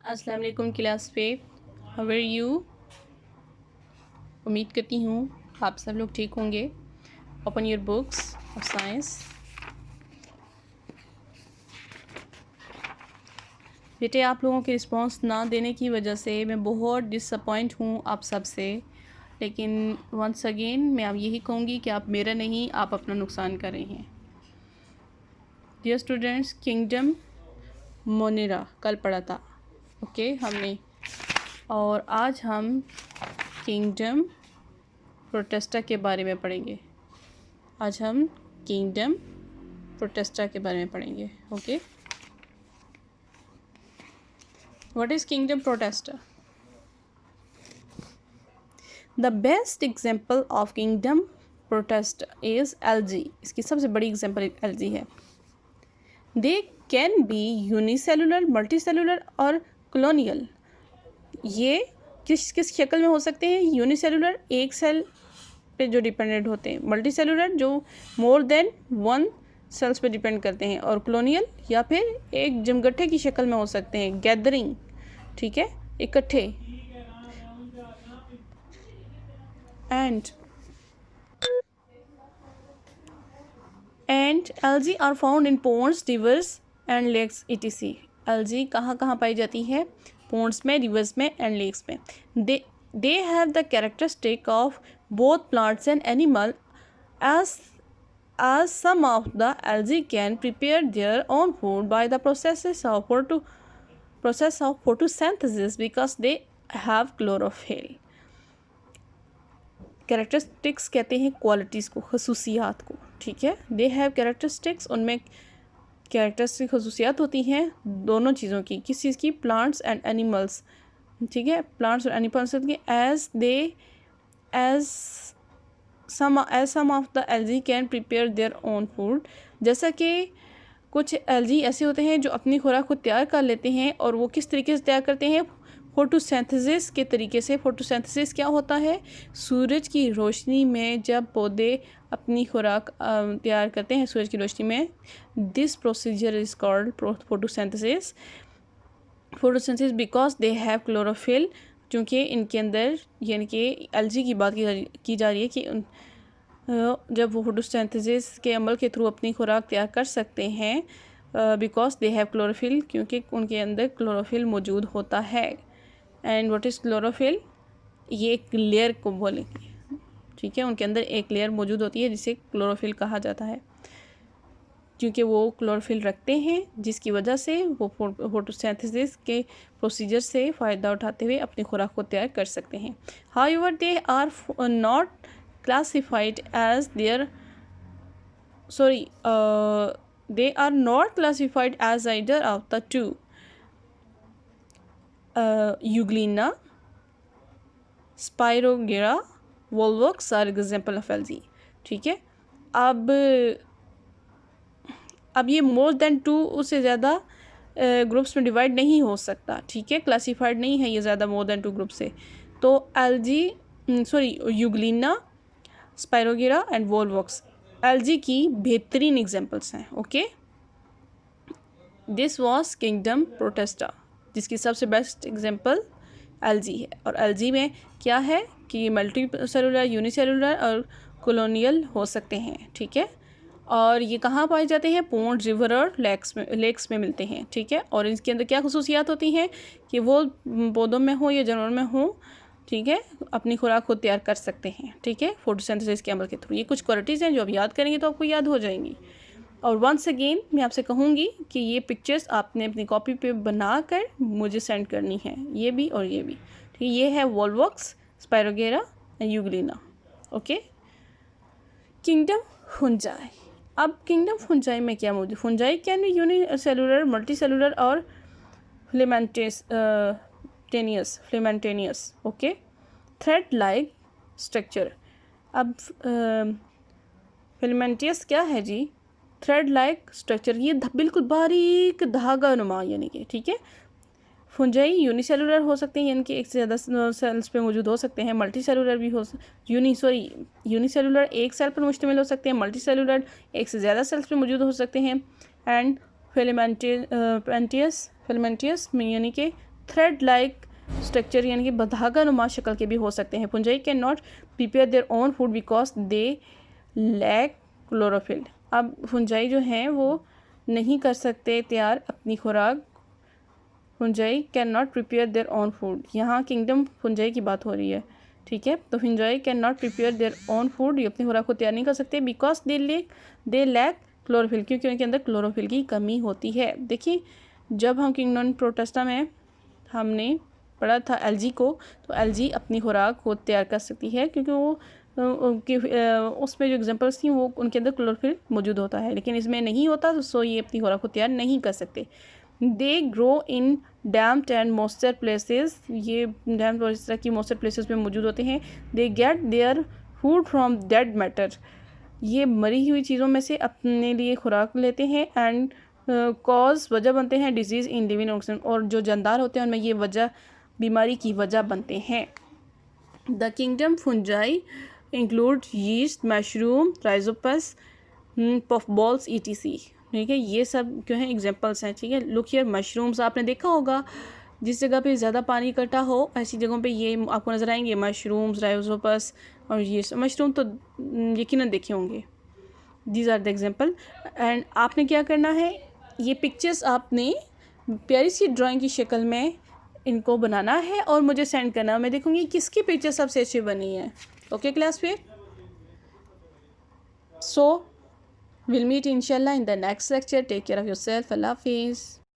अस्सलाम वालेकुम क्लास पे। How are you? उम्मीद करती हूँ आप सब लोग ठीक होंगे। Open your books of science. बेटे, आप लोगों के रिस्पांस ना देने की वजह से मैं बहुत डिसअपॉइंट हूँ आप सब से। लेकिन वंस अगेन मैं अब यही कहूँगी कि आप मेरा नहीं, आप अपना नुकसान कर रहे हैं। डियर स्टूडेंट्स, किंगडम मोनेरा कल पढ़ा था, ओके हमने, और आज हम किंगडम प्रोटेस्टा के बारे में पढ़ेंगे। आज हम किंगडम प्रोटेस्टा के बारे में पढ़ेंगे। Okay, what is kingdom Protista? The best example of kingdom Protista is LG. इसकी सबसे बड़ी एग्जाम्पल एलजी है। They can be unicellular, multicellular और कॉलोनियल। ये किस किस शक्ल में हो सकते हैं? यूनिसेलुलर, एक सेल पे जो डिपेंडेंट होते हैं, मल्टीसेलुलर जो मोर देन वन सेल्स पे डिपेंड करते हैं, और कॉलोनियल या फिर एक जमगट्ठे की शक्ल में हो सकते हैं, गैदरिंग, ठीक है, इकट्ठे। And algae are found in ponds, rivers and lakes etc। Algae कहाँ कहाँ पाई जाती है? पोन्ड्स में, रिवर्स में एंड लेक्स में। They have the characteristic of both plants and animal as some of the algae can prepare their own food by the process of photosynthesis because they have chlorophyll। Characteristics कहते हैं qualities को, खसूसियात को, ठीक है। They have characteristics, उनमें characteristic खसूसियात होती हैं दोनों चीज़ों की। किस चीज़ की? प्लांट्स एंड एनिमल्स, ठीक है, प्लांट्स और एनिमल्स की। as some of the algae can prepare their own food। जैसा कि कुछ एल्जी ऐसे होते हैं जो अपनी खुराक को तैयार कर लेते हैं, और वो किस तरीके से तैयार करते हैं? फोटोसिंथेसिस के तरीके से। फोटोसिंथेसिस क्या होता है? सूरज की रोशनी में जब पौधे अपनी खुराक तैयार करते हैं सूरज की रोशनी में, this procedure is called photosynthesis. Photosynthesis because they have chlorophyll, क्योंकि इनके अंदर, यानी कि एल्जी की बात की जा रही है कि जब वो फोटोसिंथेसिस के अमल के थ्रू अपनी खुराक तैयार कर सकते हैं, बिकॉज दे हैव क्लोरोफिल, क्योंकि उनके अंदर क्लोरोफिल मौजूद होता है। And what is chlorophyll? ये एक लेयर को बोलेंगे, ठीक है, उनके अंदर एक लेयर मौजूद होती है जिसे क्लोरोफिल कहा जाता है, क्योंकि वो क्लोरोफिल रखते हैं, जिसकी वजह से वो फोटोसिंथेसिस के प्रोसीजर से फ़ायदा उठाते हुए अपनी खुराक को तैयार कर सकते हैं। However they are not classified as they are not classified as either of the two। Euglena, Spirogyra, Volvox are example of algae, ठीक है। अब ये मोर देन 2 उससे ज़्यादा ग्रुप्स में डिवाइड नहीं हो सकता, ठीक है, क्लासीफाइड नहीं है ये ज़्यादा मोर देन 2 ग्रुप से। तो यूग्लिना, स्पायरोगिरा एंड वोलवॉक्स एल्जी की बेहतरीन एग्जांपल्स हैं। Okay, this was kingdom Protista, जिसकी सबसे बेस्ट एग्जांपल एल्जी है। और एल्जी में क्या है कि मल्टी सेलुलर, यूनिसेलुलर और कॉलोनियल हो सकते हैं, ठीक है। और ये कहाँ पाए जाते हैं? पोन्ड, रिवर और लेक्स में मिलते हैं, ठीक है। और इसके अंदर क्या खसूसियात होती हैं कि वो पौधों में हो या जानवर में हो, ठीक है, अपनी खुराक को तैयार कर सकते हैं, ठीक है, फोटोसिंथेसिस के अमल के थ्रू। ये कुछ क्वालिटीज़ हैं जो आप याद करेंगे तो आपको याद हो जाएंगी। और वंस अगेन मैं आपसे कहूँगी कि ये पिक्चर्स आपने अपनी कॉपी पे बना कर मुझे सेंड करनी है, ये भी और ये भी, ठीक है। ये है volvox, spirogyra and euglena. Okay, kingdom fungi. अब किंगडम फुंजाई में क्या मौजूद? Fungi can be unicellular, multicellular और filamentous. Okay, thread like structure. अब फिलामेंटियस क्या है जी? थ्रेड लाइक स्ट्रक्चर, ये बिल्कुल बारीक धागा नुमा, यानी कि, ठीक है। फुंजाई यूनिसेलुलर हो सकते हैं, यानी कि एक से ज़्यादा सेल्स पे मौजूद हो सकते हैं। मल्टी सेलुलर भी यूनिसेलुलर एक सेल पर मुश्तमिल हो सकते हैं, मल्टी सेलुलर एक से ज़्यादा सेल्स पे मौजूद हो सकते हैं। एंड फिलामेंटियस में, यानी कि थ्रेड लाइक स्ट्रक्चर यानी कि धागा नुमा शक्ल के भी हो सकते हैं। Fungi can not prepare their own food because they lack chlorophyll. अब फंजाई जो हैं वो नहीं कर सकते तैयार अपनी खुराक। Fungi can not prepare their own food, यहाँ किंगडम फंजाई की बात हो रही है, ठीक है। तो fungi can not prepare their own food, ये अपनी खुराक को तैयार नहीं कर सकते बिकॉज दे लैक क्लोरोफिल, क्योंकि उनके अंदर क्लोरोफिल की कमी होती है। देखिए जब हम किंगडम प्रोटोस्टा में हमने पढ़ा था एलजी को, तो एलजी अपनी खुराक खुद तैयार कर सकती है क्योंकि वो उसमें जो एग्जांपल्स थी वो उनके अंदर क्लोरोफिल मौजूद होता है, लेकिन इसमें नहीं होता, तो सो ये अपनी खुराक को तैयार नहीं कर सकते। They grow in damped and moisture places, ये डैम्प्ड और इस तरह की मॉइस्चर प्लेसेस में मौजूद होते हैं। They get their food from dead matter, ये मरी हुई चीज़ों में से अपने लिए खुराक लेते हैं। एंड कॉज वजह बनते हैं डिजीज़ इन लिविंग ऑर्गेनिज्म, और जो जानदार होते हैं उनमें ये वजह बीमारी की वजह बनते हैं। The kingdom fungi include yeast, mushroom, rhizopus, puffballs ETC, ठीक है। ये सब जो है एग्जांपल्स हैं, ठीक है। लुक हियर, मशरूम्स आपने देखा होगा, जिस जगह पे ज़्यादा पानी इकट्ठा हो ऐसी जगहों पे ये आपको नज़र आएंगे, मशरूम्स, राइजोपस और ये मशरूम तो यकीनन देखे होंगे। These are the example. And आपने क्या करना है, ये पिक्चर्स आपने प्यारी सी ड्राइंग की शक्ल में इनको बनाना है और मुझे सेंड करना है। मैं देखूँगी किसकी पिक्चर सबसे अच्छी बनी है। ओके क्लास फिर, सो विल मीट इंशाल्लाह in the next lecture. Take care of yourself. अल्लाह हाफिज़।